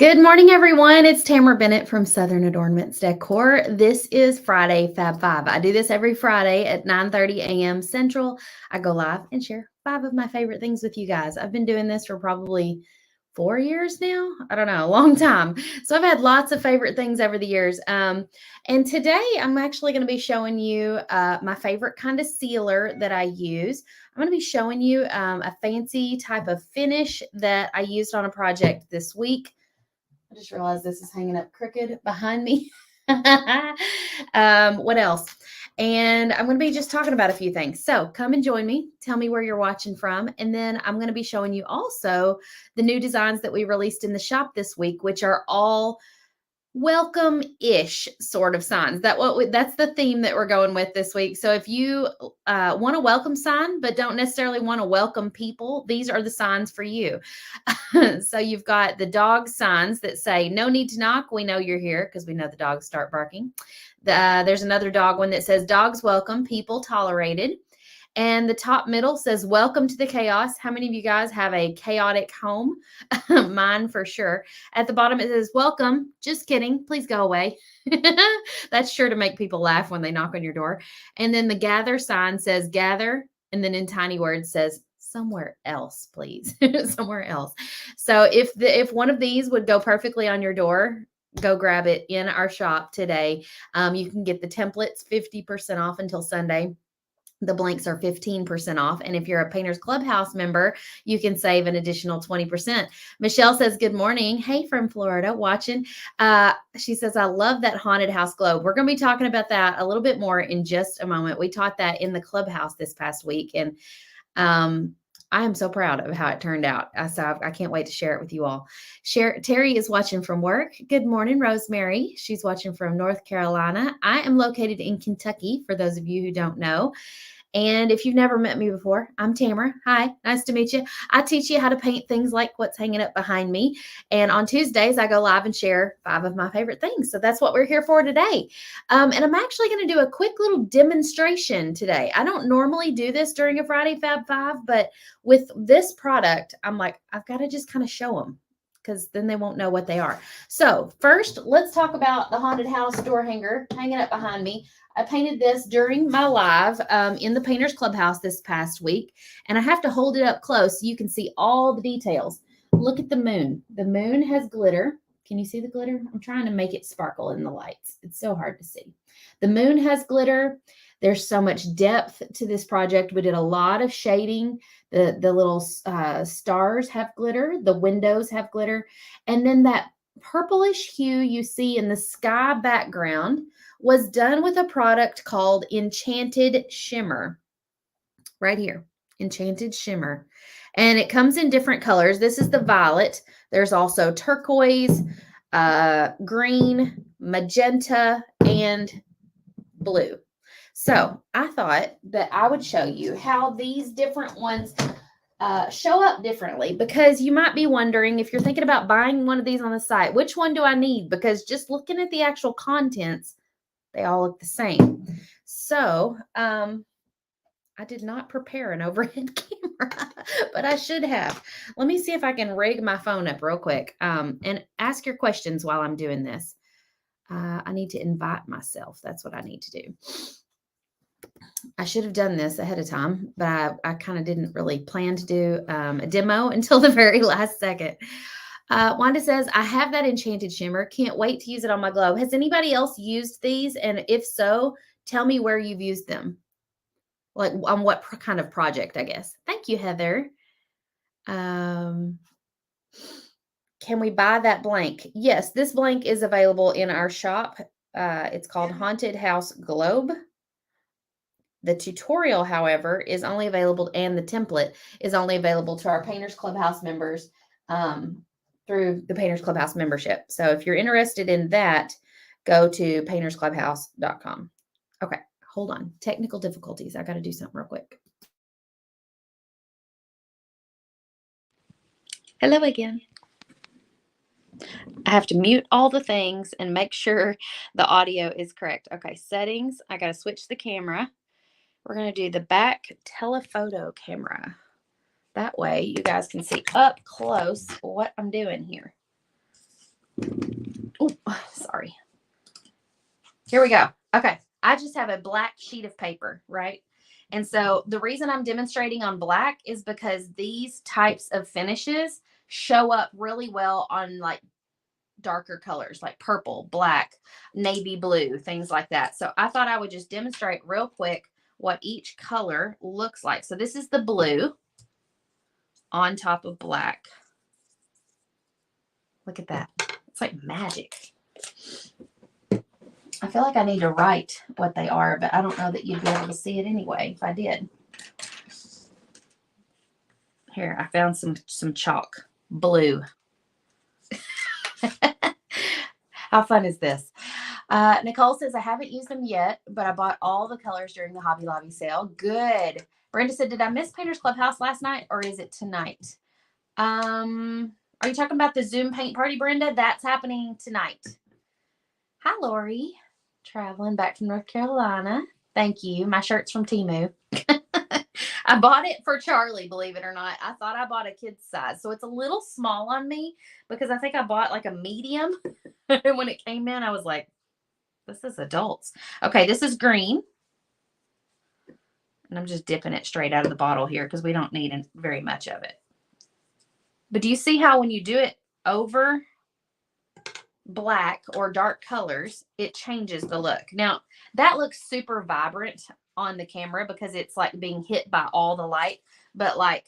Good morning, everyone. It's Tamara Bennett from Southern Adornments Decor. This is Friday Fab 5. I do this every Friday at 9:30 a.m. Central. I go live and share 5 of my favorite things with you guys. I've been doing this for probably 4 years now. I don't know, a long time. So I've had lots of favorite things over the years. And today I'm actually going to be showing you my favorite kind of sealer that I use. I'm going to be showing you a fancy type of finish that I used on a project this week. I just realized this is hanging up crooked behind me. What else? And I'm going to be just talking about a few things. So come and join me. Tell me where you're watching from. And then I'm going to be showing you also the new designs that we released in the shop this week, which are all welcome-ish sort of signs. That's the theme that we're going with this week. So if you want a welcome sign but don't necessarily want to welcome people, these are the signs for you. So you've got the dog signs that say no need to knock, we know you're here, because we know the dogs start barking. There's another dog one that says dogs welcome, people tolerated. And the top middle says, welcome to the chaos. How many of you guys have a chaotic home? Mine for sure. At the bottom, it says, welcome. Just kidding. Please go away. That's sure to make people laugh when they knock on your door. And then the gather sign says, gather. And then in tiny words says, somewhere else, please. Somewhere else. So if one of these would go perfectly on your door, go grab it in our shop today. You can get the templates 50% off until Sunday. The blanks are 15% off. And if you're a Painters Clubhouse member, you can save an additional 20%. Michelle says, good morning. Hey, from Florida, watching. She says, I love that haunted house globe. We're going to be talking about that a little bit more in just a moment. We taught that in the clubhouse this past week. And I am so proud of how it turned out. So I can't wait to share it with you all. Terry is watching from work. Good morning, Rosemary. She's watching from North Carolina. I am located in Kentucky, for those of you who don't know. And if you've never met me before, I'm Tamara. Hi, nice to meet you. I teach you how to paint things like what's hanging up behind me. And on Tuesdays, I go live and share 5 of my favorite things. So that's what we're here for today. And I'm actually going to do a quick little demonstration today. I don't normally do this during a Friday Fab 5, but with this product, I'm like, I've got to just kind of show them, because then they won't know what they are. So first, let's talk about the haunted house door hanger hanging up behind me. I painted this during my live in the Painters Clubhouse this past week, and I have to hold it up close so you can see all the details. Look at the moon. The moon has glitter. Can you see the glitter? I'm trying to make it sparkle in the lights. It's so hard to see. The moon has glitter. There's so much depth to this project. We did a lot of shading. The little stars have glitter. The windows have glitter. And then that purplish hue you see in the sky background was done with a product called Enchanted Shimmer. Right here, Enchanted Shimmer. And it comes in different colors. This is the violet. There's also turquoise, green, magenta, and blue. So I thought that I would show you how these different ones show up differently, because you might be wondering, if you're thinking about buying one of these on the site, which one do I need? Because just looking at the actual contents, they all look the same. So I did not prepare an overhead camera, but I should have. Let me see if I can rig my phone up real quick and ask your questions while I'm doing this. I need to invite myself. That's what I need to do. I should have done this ahead of time, but I kind of didn't really plan to do a demo until the very last second. Wanda says, I have that Enchanted Shimmer. Can't wait to use it on my globe. Has anybody else used these? And if so, tell me where you've used them. Like on what kind of project, I guess. Thank you, Heather. Can we buy that blank? Yes, this blank is available in our shop. It's called Haunted House Globe. The tutorial, however, is only available, and the template is only available to our Painters Clubhouse members through the Painters Clubhouse membership. So if you're interested in that, go to paintersclubhouse.com. Okay, hold on. Technical difficulties. I got to do something real quick. Hello again. I have to mute all the things and make sure the audio is correct. Okay, settings. I got to switch the camera. We're going to do the back telephoto camera. That way you guys can see up close what I'm doing here. Oh, sorry. Here we go. Okay. I just have a black sheet of paper, right? And so the reason I'm demonstrating on black is because these types of finishes show up really well on like darker colors like purple, black, navy blue, things like that. So I thought I would just demonstrate real quick what each color looks like. So this is the blue on top of black. Look at that. It's like magic. I feel like I need to write what they are, but I don't know that you'd be able to see it anyway if I did. Here, I found some chalk. Blue. How fun is this? Nicole says, I haven't used them yet, but I bought all the colors during the Hobby Lobby sale. Good. Brenda said, did I miss Painters Clubhouse last night or is it tonight? Are you talking about the Zoom paint party, Brenda? That's happening tonight. Hi, Lori. Traveling back from North Carolina. Thank you. My shirt's from Temu. I bought it for Charlie, believe it or not. I thought I bought a kid's size. So it's a little small on me because I think I bought like a medium. And when it came in, I was like, this is adults. Okay, this is green. And I'm just dipping it straight out of the bottle here because we don't need very much of it. But do you see how when you do it over black or dark colors, it changes the look? Now, that looks super vibrant on the camera because it's like being hit by all the light. But like,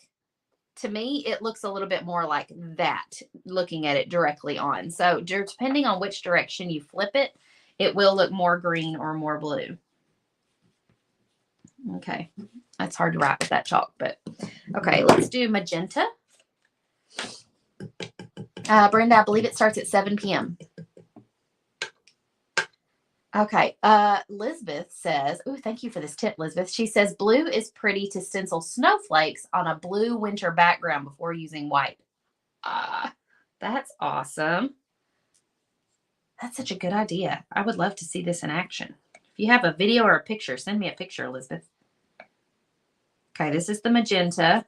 to me, it looks a little bit more like that, looking at it directly on. So depending on which direction you flip it, it will look more green or more blue. Okay, that's hard to write with that chalk, but okay, let's do magenta. Brenda, I believe it starts at 7 p.m. Okay, Lisbeth says, oh, thank you for this tip, Lisbeth. She says, blue is pretty to stencil snowflakes on a blue winter background before using white. That's awesome. That's such a good idea. I would love to see this in action. If you have a video or a picture, send me a picture, Elizabeth. Okay, this is the magenta.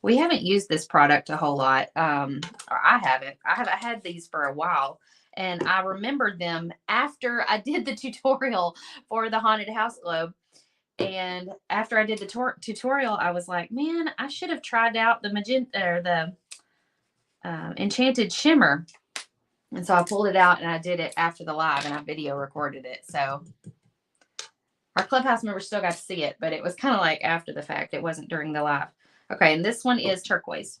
We haven't used this product a whole lot. Or I haven't. I had these for a while. And I remembered them after I did the tutorial for the Haunted House Globe. And after I did the tutorial, I was like, man, I should have tried out the magenta or the Enchanted Shimmer. And so I pulled it out and I did it after the live and I video recorded it. So our Clubhouse members still got to see it, but it was kind of like after the fact. It wasn't during the live. Okay, and this one is turquoise.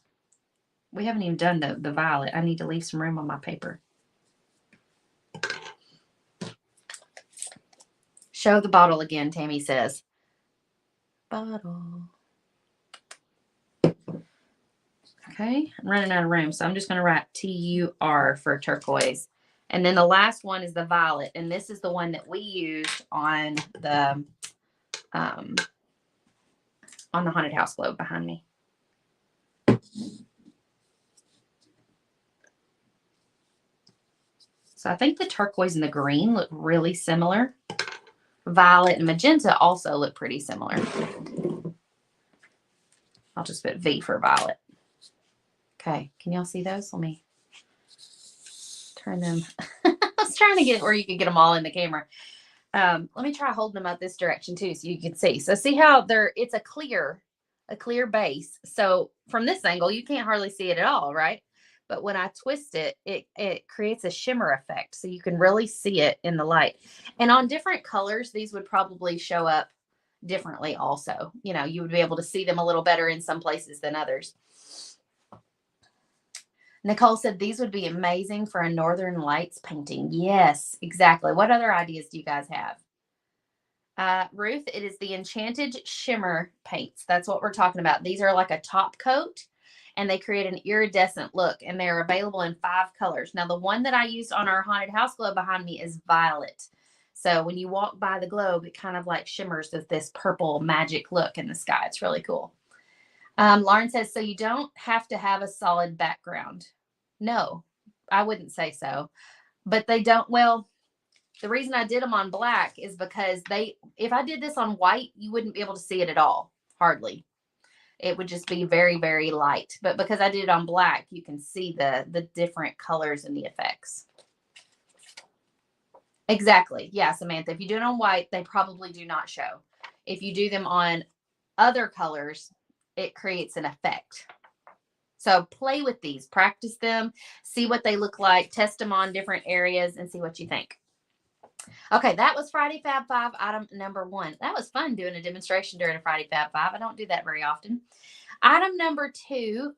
We haven't even done the violet. I need to leave some room on my paper. Show the bottle again, Tammy says. Bottle. Okay, I'm running out of room, so I'm just going to write TUR for turquoise. And then the last one is the violet, and this is the one that we used on the Haunted House Globe behind me. So I think the turquoise and the green look really similar. Violet and magenta also look pretty similar. I'll just put V for violet. Okay, can y'all see those? Let me turn them. I was trying to get where you could get them all in the camera. Let me try holding them up this direction too so you can see. So see how it's a clear base. So from this angle, you can't hardly see it at all, right? But when I twist it, it creates a shimmer effect. So you can really see it in the light. And on different colors, these would probably show up differently also. You know, you would be able to see them a little better in some places than others. Nicole said these would be amazing for a Northern Lights painting. Yes, exactly. What other ideas do you guys have? Ruth, it is the Enchanted Shimmer paints. That's what we're talking about. These are like a top coat and they create an iridescent look and they're available in 5 colors. Now, the one that I used on our Haunted House Globe behind me is violet. So when you walk by the globe, it kind of like shimmers with this purple magic look in the sky. It's really cool. Lauren says, so you don't have to have a solid background. No, I wouldn't say so. But they don't, well, the reason I did them on black is because if I did this on white, you wouldn't be able to see it at all, hardly. it would just be very, very light. But because I did it on black, you can see the different colors and the effects. Exactly. Yeah, Samantha. If you do it on white, they probably do not show. If you do them on other colors, it creates an effect. So play with these, practice them, see what they look like, test them on different areas, and see what you think. Okay, that was Friday Fab 5, item number 1. That was fun doing a demonstration during a Friday Fab 5. I don't do that very often. Item number 2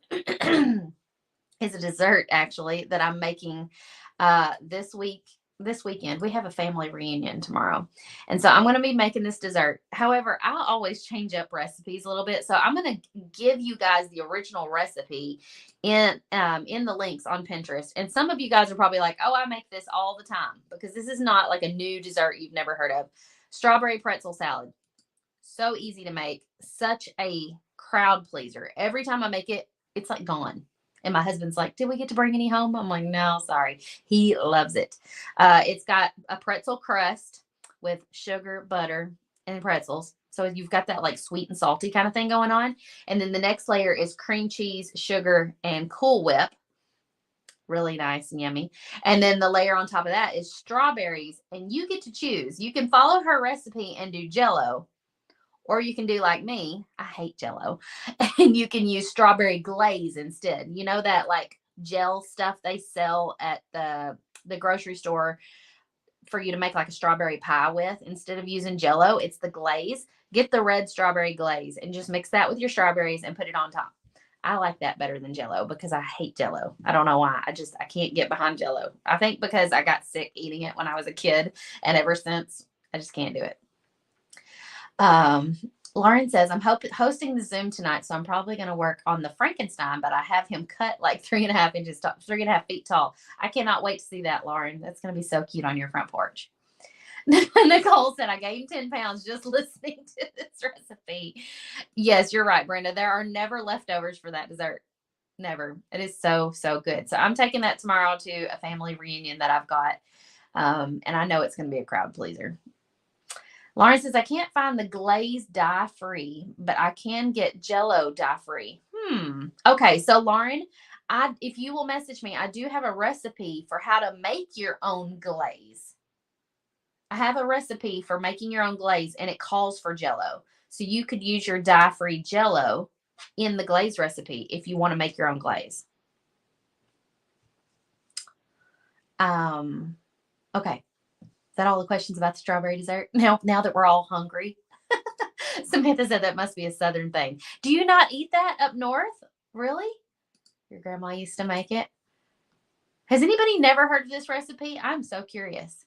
is a dessert, actually, that I'm making this weekend. We have a family reunion tomorrow. And so I'm going to be making this dessert. However, I'll always change up recipes a little bit. So I'm going to give you guys the original recipe in the links on Pinterest. And some of you guys are probably like, oh, I make this all the time, because this is not like a new dessert you've never heard of. Strawberry pretzel salad. So easy to make. Such a crowd pleaser. Every time I make it, it's like gone. And my husband's like, did we get to bring any home? I'm like, no, sorry. He loves it. It's got a pretzel crust with sugar, butter, and pretzels. So you've got that like sweet and salty kind of thing going on. And then the next layer is cream cheese, sugar, and Cool Whip. Really nice and yummy. And then the layer on top of that is strawberries. And you get to choose. You can follow her recipe and do Jell-O. Or you can do like me. I hate Jell-O. And you can use strawberry glaze instead. You know that like gel stuff they sell at the grocery store for you to make like a strawberry pie with? Instead of using Jell-O, it's the glaze. Get the red strawberry glaze and just mix that with your strawberries and put it on top. I like that better than Jell-O because I hate Jell-O. I don't know why. I can't get behind Jell-O. I think because I got sick eating it when I was a kid, and ever since I just can't do it. Lauren says, I'm hosting the Zoom tonight, so I'm probably going to work on the Frankenstein, but I have him cut like 3.5 feet tall. I cannot wait to see that, Lauren. That's going to be so cute on your front porch. Nicole said, I gained 10 pounds just listening to this recipe. Yes, you're right, Brenda. There are never leftovers for that dessert. Never. It is so, so good. So I'm taking that tomorrow to a family reunion that I've got. And I know it's going to be a crowd pleaser. Lauren says, I can't find the glaze dye-free, but I can get Jell-O dye-free. Okay, so Lauren, if you will message me, I do have a recipe for how to make your own glaze. I have a recipe for making your own glaze, and it calls for Jell-O. So you could use your dye-free Jell-O in the glaze recipe if you want to make your own glaze. Okay. Is that all the questions about the strawberry dessert? Now that we're all hungry. Samantha said that must be a Southern thing. Do you not eat that up north? Really? Your grandma used to make it. Has anybody never heard of this recipe? I'm so curious.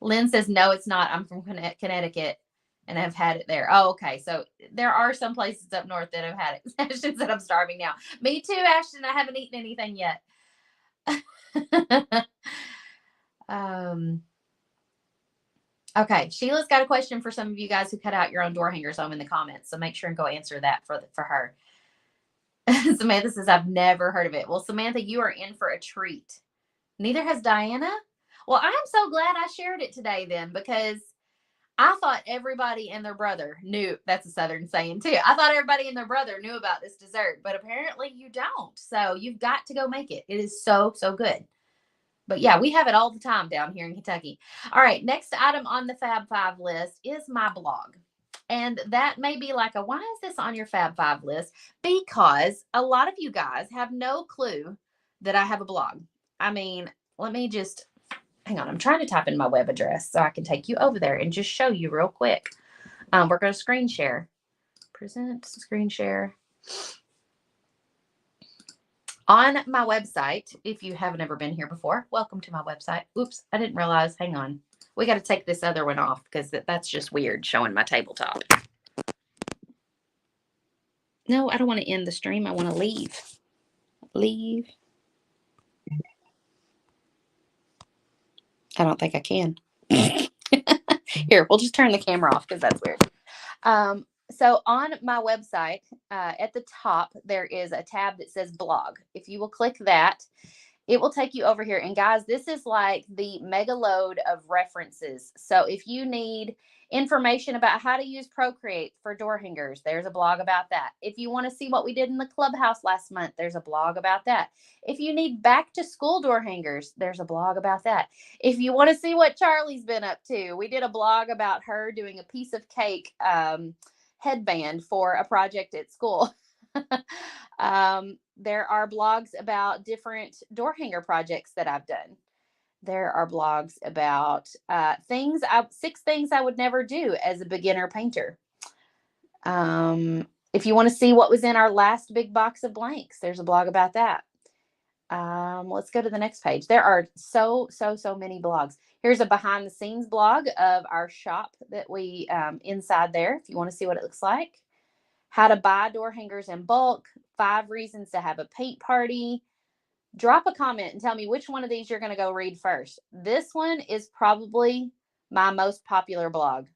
Lynn says, no, it's not. I'm from Connecticut and I've had it there. Oh, okay. So there are some places up north that have had it. Ashton said, I'm starving now. Me too, Ashton. I haven't eaten anything yet. Okay, Sheila's got a question for some of you guys who cut out your own door hangers home in the comments. So make sure and go answer that for her. Samantha says, I've never heard of it. Well, Samantha, you are in for a treat. Neither has Diana. Well, I'm so glad I shared it today then, because I thought everybody and their brother knew. That's a Southern saying too. I thought everybody and their brother knew about this dessert, but apparently you don't. So you've got to go make it. It is so, so good. But yeah, we have it all the time down here in Kentucky. All right, next item on the Fab 5 list is my blog. And that may be like, why is this on your Fab 5 list? Because a lot of you guys have no clue that I have a blog. I mean, let me just, hang on. I'm trying to type in my web address so I can take you over there and just show you real quick. We're going to screen share. Present, screen share. On my website, if you haven't ever been here before, welcome to my website. Oops, I didn't realize. Hang on. We got to take this other one off because that's just weird showing my tabletop. No, I don't want to end the stream. I want to leave. Leave. I don't think I can. Here, we'll just turn the camera off because that's weird. So on my website, at the top, there is a tab that says blog. If you will click that, it will take you over here. And guys, this is like the mega load of references. So if you need information about how to use Procreate for door hangers, there's a blog about that. If you want to see what we did in the clubhouse last month, there's a blog about that. If you need back to school door hangers, there's a blog about that. If you want to see what Charlie's been up to, we did a blog about her doing a piece of cake headband for a project at school. There are blogs about different door hanger projects that I've done. There are blogs about 6 things I would never do as a beginner painter. If you want to see what was in our last big box of blanks, there's a blog about that. Let's go to the next page. There are so many blogs. Here's a behind the scenes blog of our shop that we inside there, if you want to see what it looks like. How to buy door hangers in bulk, 5 reasons to have a paint party. Drop a comment and tell me which one of these you're going to go read first. This one is probably my most popular blog.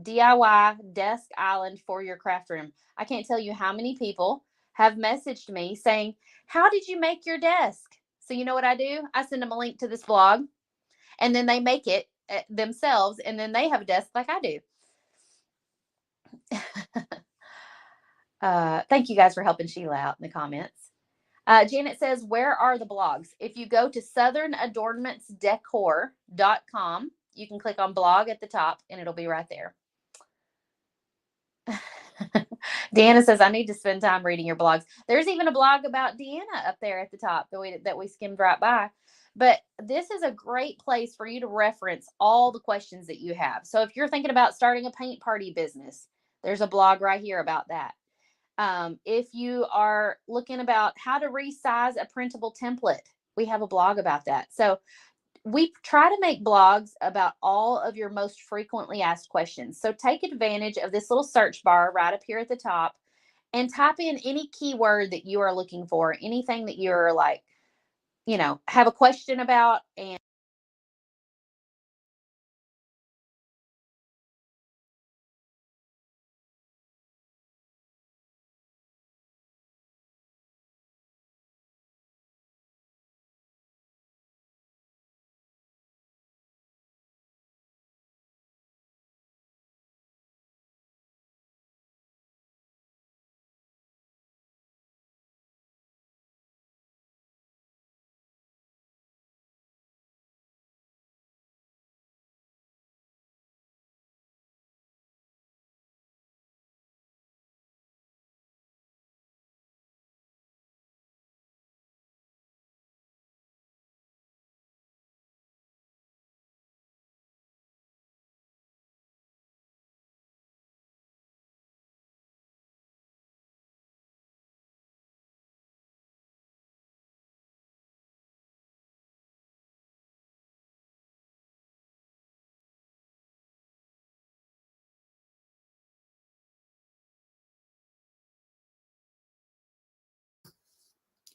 DIY desk island for your craft room. I can't tell you how many people have messaged me saying, how did you make your desk? So you know what I do? I send them a link to this blog, and then they make it themselves, and then they have a desk like I do. Thank you guys for helping Sheila out in the comments. Janet says, where are the blogs? If you go to southernadornmentsdecor.com, you can click on blog at the top and it'll be right there. Deanna says, I need to spend time reading your blogs. There's even a blog about Deanna up there at the top that we skimmed right by. But this is a great place for you to reference all the questions that you have. So if you're thinking about starting a paint party business, there's a blog right here about that. If you are looking about how to resize a printable template, we have a blog about that. So we try to make blogs about all of your most frequently asked questions. So take advantage of this little search bar right up here at the top and type in any keyword that you are looking for, anything that you're like, have a question about. And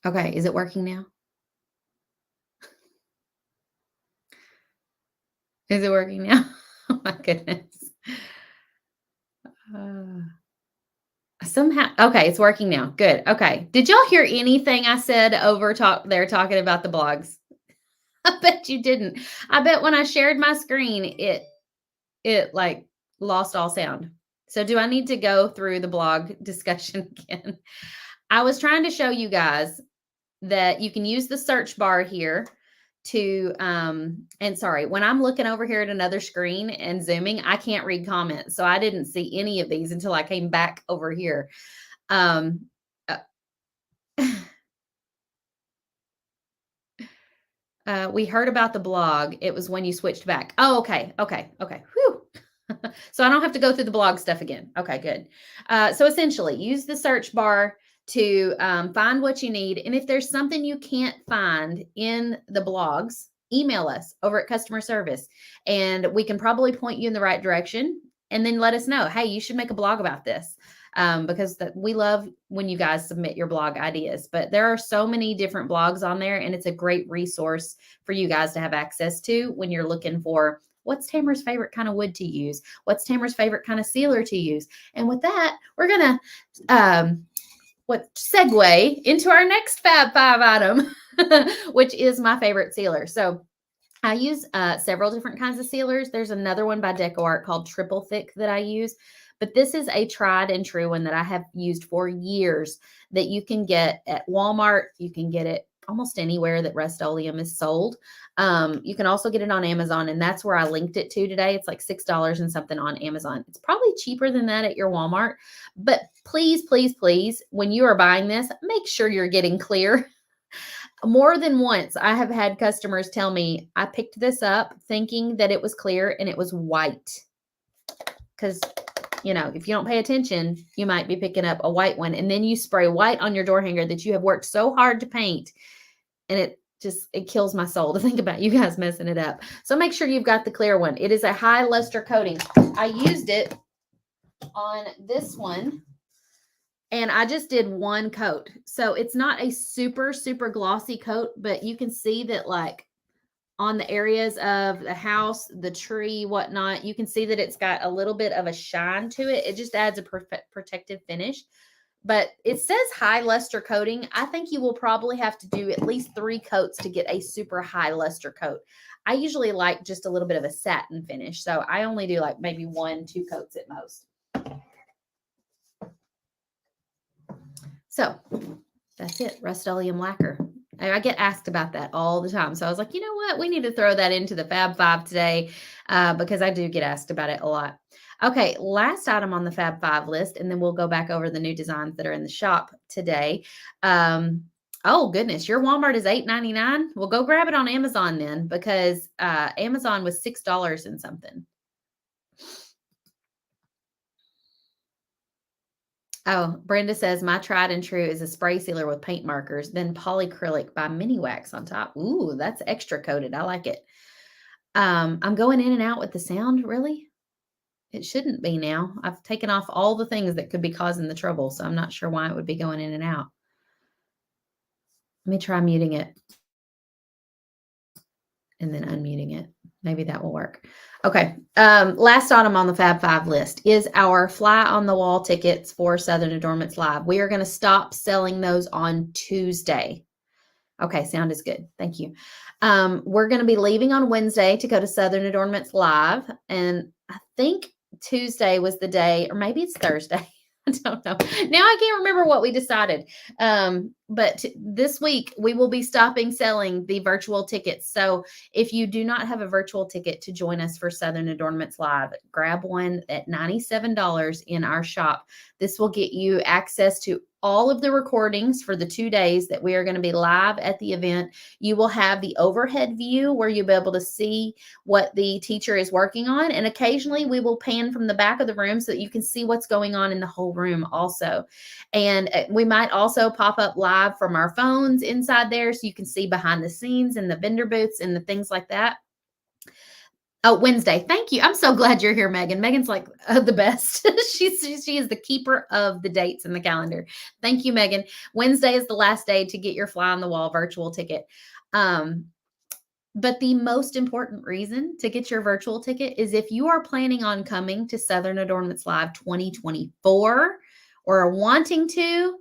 Okay, is it working now? Is it working now? Oh my goodness. Somehow, okay, it's working now. Good. Okay. Did y'all hear anything I said over talking about the blogs? I bet you didn't. I bet when I shared my screen, it like lost all sound. So do I need to go through the blog discussion again? I was trying to show you guys that you can use the search bar here to and sorry, when I'm looking over here at another screen and zooming, I can't read comments. So I didn't see any of these until I came back over here. We heard about the blog. It was when you switched back. Oh, okay. Whew. So I don't have to go through the blog stuff again. Okay, good. So essentially, use the search bar to find what you need. And if there's something you can't find in the blogs, email us over at customer service and we can probably point you in the right direction and then let us know, hey, you should make a blog about this. Because we love when you guys submit your blog ideas, but there are so many different blogs on there and it's a great resource for you guys to have access to when you're looking for what's Tamara's favorite kind of wood to use, what's Tamara's favorite kind of sealer to use. And with that, we're going to segue into our next Fab 5 item. which is my favorite sealer. So I use several different kinds of sealers. There's another one by DecoArt called Triple Thick that I use, but this is a tried and true one that I have used for years that you can get at Walmart. You can get it almost anywhere that Rust-Oleum is sold. You can also get it on Amazon, and that's where I linked it to today. It's like $6 and something on Amazon. It's probably cheaper than that at your Walmart, but please, please, please, when you are buying this, make sure you're getting clear. More than once, I have had customers tell me, I picked this up thinking that it was clear and it was white. Because, if you don't pay attention, you might be picking up a white one. And then you spray white on your door hanger that you have worked so hard to paint. And it kills my soul to think about you guys messing it up. So make sure you've got the clear one. It is a high luster coating. I used it on this one. And I just did one coat. So it's not a super, super glossy coat, but you can see that like on the areas of the house, the tree, whatnot, you can see that it's got a little bit of a shine to it. It just adds a protective finish. But it says high luster coating. I think you will probably have to do at least 3 coats to get a super high luster coat. I usually like just a little bit of a satin finish. So I only do like maybe 1-2 coats at most. So that's it, Rust-Oleum lacquer. I get asked about that all the time. So I was like, you know what? We need to throw that into the Fab Five today because I do get asked about it a lot. Okay, last item on the Fab Five list, and then we'll go back over the new designs that are in the shop today. Oh, goodness, your Walmart is $8.99. Well, go grab it on Amazon then because Amazon was $6 and something. Oh, Brenda says, my tried and true is a spray sealer with paint markers, then polyacrylic by Mini Wax on top. Ooh, that's extra coated. I like it. I'm going in and out with the sound, really? It shouldn't be now. I've taken off all the things that could be causing the trouble, so I'm not sure why it would be going in and out. Let me try muting it and then unmuting it. Maybe that will work. Okay. Last item on the Fab Five list is our fly on the wall tickets for Southern Adornments Live. We are going to stop selling those on Tuesday. Okay. Sound is good. Thank you. We're going to be leaving on Wednesday to go to Southern Adornments Live. And I think Tuesday was the day, or maybe it's Thursday. I don't know. Now I can't remember what we decided. But this week we will be stopping selling the virtual tickets. So if you do not have a virtual ticket to join us for Southern Adornments Live, grab one at $97 in our shop. This will get you access to all of the recordings for the 2 days that we are going to be live at the event. You will have the overhead view where you'll be able to see what the teacher is working on. And occasionally we will pan from the back of the room so that you can see what's going on in the whole room also. And we might also pop up live from our phones inside there so you can see behind the scenes and the vendor booths and the things like that. Oh, Wednesday. Thank you. I'm so glad you're here, Megan. Megan's like the best. She is the keeper of the dates in the calendar. Thank you, Megan. Wednesday is the last day to get your fly on the wall virtual ticket. But the most important reason to get your virtual ticket is if you are planning on coming to Southern Adornments Live 2024 or are wanting to,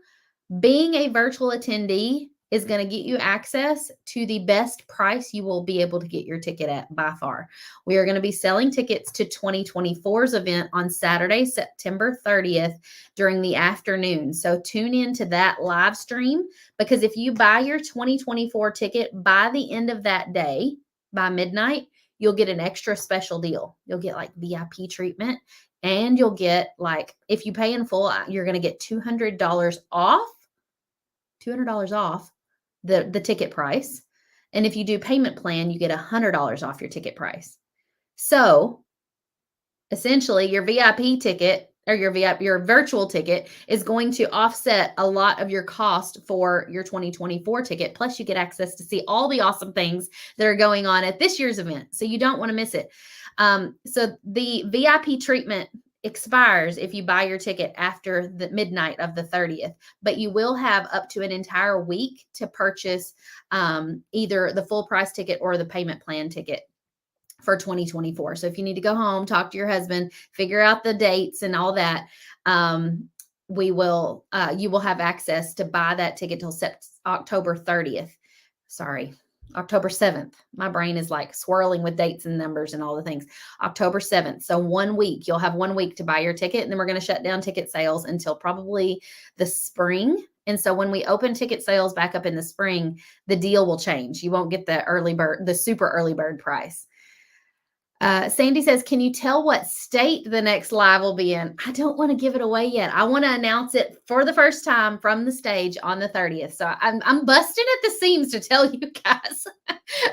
being a virtual attendee is going to get you access to the best price you will be able to get your ticket at by far. We are going to be selling tickets to 2024's event on Saturday, September 30th during the afternoon. So tune in to that live stream because if you buy your 2024 ticket by the end of that day, by midnight, you'll get an extra special deal. You'll get like VIP treatment and you'll get like, if you pay in full, you're going to get $200 off the ticket price. And if you do payment plan, you get $100 off your ticket price. So essentially your VIP ticket or your virtual ticket is going to offset a lot of your cost for your 2024 ticket. Plus you get access to see all the awesome things that are going on at this year's event. So you don't want to miss it. So the VIP treatment expires if you buy your ticket after the midnight of the 30th, but you will have up to an entire week to purchase either the full price ticket or the payment plan ticket for 2024. So if you need to go home, talk to your husband, figure out the dates and all that, you will have access to buy that ticket till October 30th. sorry, October 7th. My brain is like swirling with dates and numbers and all the things. October 7th. So 1 week, you'll have 1 week to buy your ticket. And then we're going to shut down ticket sales until probably the spring. And so when we open ticket sales back up in the spring, the deal will change. You won't get the super early bird price. Sandy says, can you tell what state the next live will be in? I don't want to give it away yet. I want to announce it for the first time from the stage on the 30th. So I'm busting at the seams to tell you guys,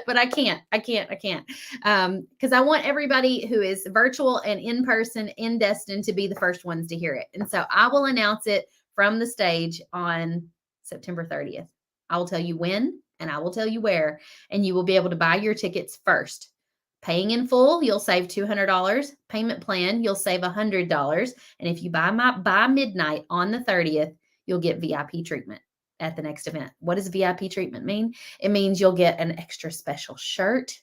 but I can't. Because I want everybody who is virtual and in person in Destin to be the first ones to hear it. And so I will announce it from the stage on September 30th. I will tell you when and I will tell you where, and you will be able to buy your tickets first. Paying in full, you'll save $200. Payment plan, you'll save $100. And if you by midnight on the 30th, you'll get VIP treatment at the next event. What does VIP treatment mean? It means you'll get an extra special shirt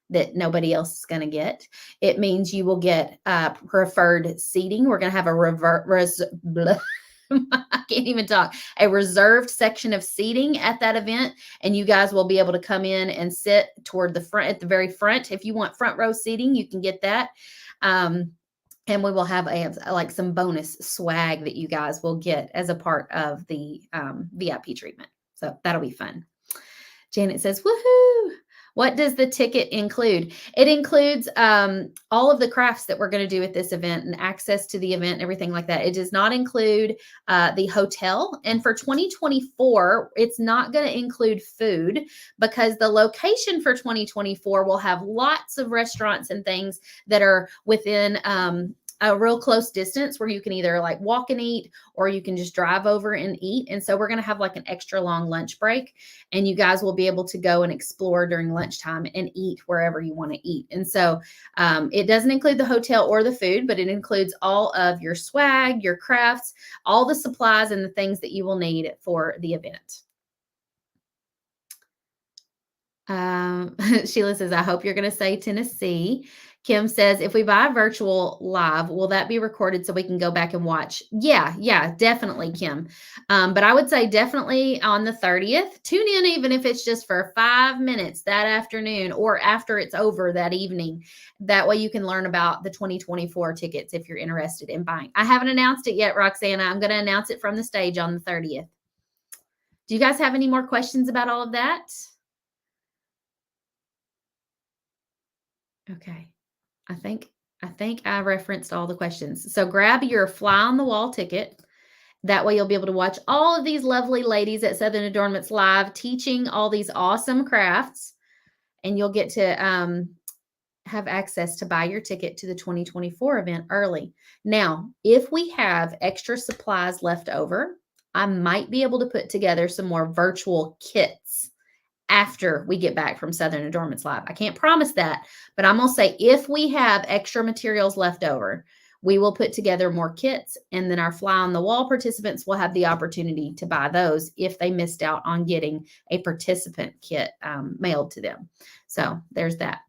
that nobody else is going to get. It means you will get preferred seating. We're going to have I can't even talk. A reserved section of seating at that event, and you guys will be able to come in and sit toward the front, at the very front. If you want front row seating, you can get that. And we will have like some bonus swag that you guys will get as a part of the VIP treatment. So that'll be fun. Janet says, woohoo! What does the ticket include? It includes all of the crafts that we're going to do at this event and access to the event and everything like that. It does not include the hotel. And for 2024, it's not going to include food because the location for 2024 will have lots of restaurants and things that are within a real close distance where you can either like walk and eat or you can just drive over and eat. And so we're going to have like an extra long lunch break and you guys will be able to go and explore during lunchtime and eat wherever you want to eat. And so it doesn't include the hotel or the food, but it includes all of your swag, your crafts, all the supplies and the things that you will need for the event. Sheila says, I hope you're going to say Tennessee. Kim says, if we buy virtual live, will that be recorded so we can go back and watch? Yeah, definitely, Kim. But I would say definitely on the 30th, tune in, even if it's just for 5 minutes that afternoon or after it's over that evening. That way you can learn about the 2024 tickets if you're interested in buying. I haven't announced it yet, Roxana. I'm going to announce it from the stage on the 30th. Do you guys have any more questions about all of that? Okay. I think I referenced all the questions. So grab your fly on the wall ticket. That way you'll be able to watch all of these lovely ladies at Southern Adornments live teaching all these awesome crafts. And you'll get to have access to buy your ticket to the 2024 event early. Now, if we have extra supplies left over, I might be able to put together some more virtual kits after we get back from Southern Adornments Live. I can't promise that, but I'm going to say if we have extra materials left over, we will put together more kits, and then our fly on the wall participants will have the opportunity to buy those if they missed out on getting a participant kit mailed to them. So there's that.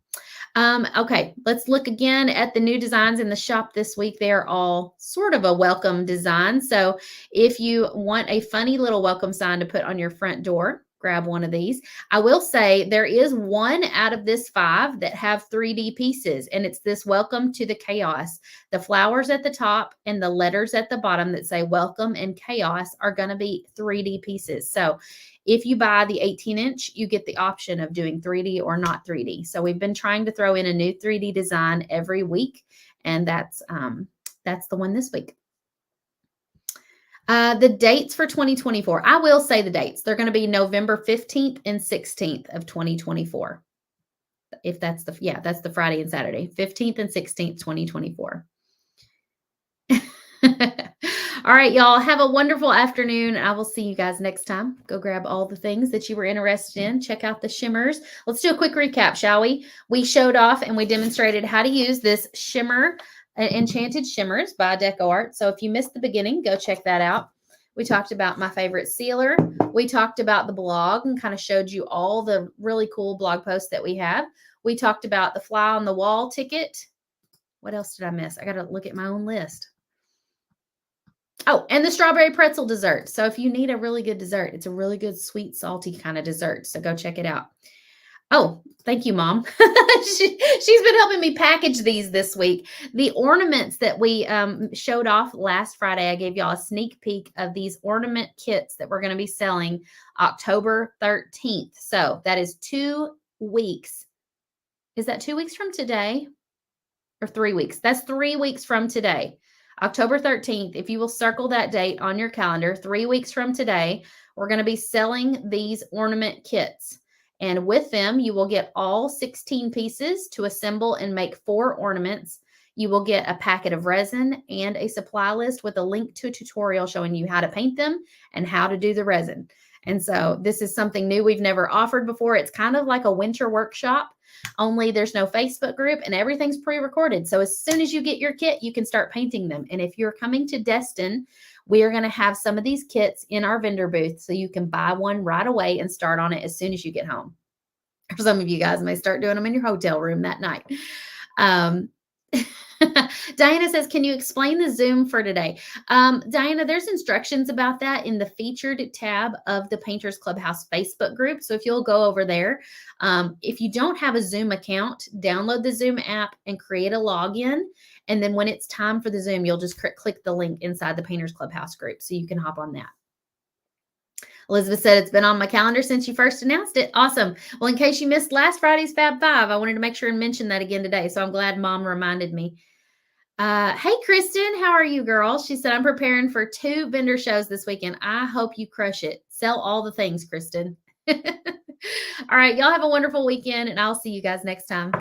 Okay, let's look again at the new designs in the shop this week. They're all sort of a welcome design. So if you want a funny little welcome sign to put on your front door, grab one of these. I will say there is one out of this 5 that have 3D pieces, and it's this welcome to the chaos. The flowers at the top and the letters at the bottom that say welcome and chaos are going to be 3D pieces. So if you buy the 18-inch, you get the option of doing 3D or not 3D. So we've been trying to throw in a new 3D design every week, and that's the one this week. The dates for 2024. I will say the dates. They're going to be November 15th and 16th of 2024. If that's that's the Friday and Saturday, 15th and 16th, 2024. All right, y'all, have a wonderful afternoon. I will see you guys next time. Go grab all the things that you were interested in. Check out the shimmers. Let's do a quick recap, shall we? We showed off and we demonstrated how to use this shimmer, Enchanted Shimmers by DecoArt. So if you missed the beginning, go check that out. We talked about my favorite sealer. We talked about the blog and kind of showed you all the really cool blog posts that we have. We talked about the fly on the wall ticket. What else did I miss? I got to look at my own list. Oh, and the strawberry pretzel dessert. So if you need a really good dessert, it's a really good sweet, salty kind of dessert. So go check it out. Oh, thank you, Mom. She's been helping me package these this week. The ornaments that we showed off last Friday, I gave y'all a sneak peek of these ornament kits that we're going to be selling October 13th. So that is 2 weeks. Is that 2 weeks from today or 3 weeks? That's 3 weeks from today. October 13th, if you will circle that date on your calendar, 3 weeks from today, we're going to be selling these ornament kits. And with them, you will get all 16 pieces to assemble and make 4 ornaments. You will get a packet of resin and a supply list with a link to a tutorial showing you how to paint them and how to do the resin. And so this is something new we've never offered before. It's kind of like a winter workshop, only there's no Facebook group and everything's pre-recorded. So as soon as you get your kit, you can start painting them. And if you're coming to Destin, we are going to have some of these kits in our vendor booth so you can buy one right away and start on it as soon as you get home. For some of you guys may start doing them in your hotel room that night. Diana says, can you explain the Zoom for today? Diana, there's instructions about that in the featured tab of the Painters Clubhouse Facebook group. So if you'll go over there, if you don't have a Zoom account, download the Zoom app and create a login. And then when it's time for the Zoom, you'll just click the link inside the Painters Clubhouse group so you can hop on that. Elizabeth said, it's been on my calendar since you first announced it. Awesome. Well, in case you missed last Friday's Fab Five, I wanted to make sure and mention that again today. So I'm glad Mom reminded me. Hey, Kristen, how are you, girl? She said, I'm preparing for 2 vendor shows this weekend. I hope you crush it. Sell all the things, Kristen. All right. Y'all have a wonderful weekend, and I'll see you guys next time.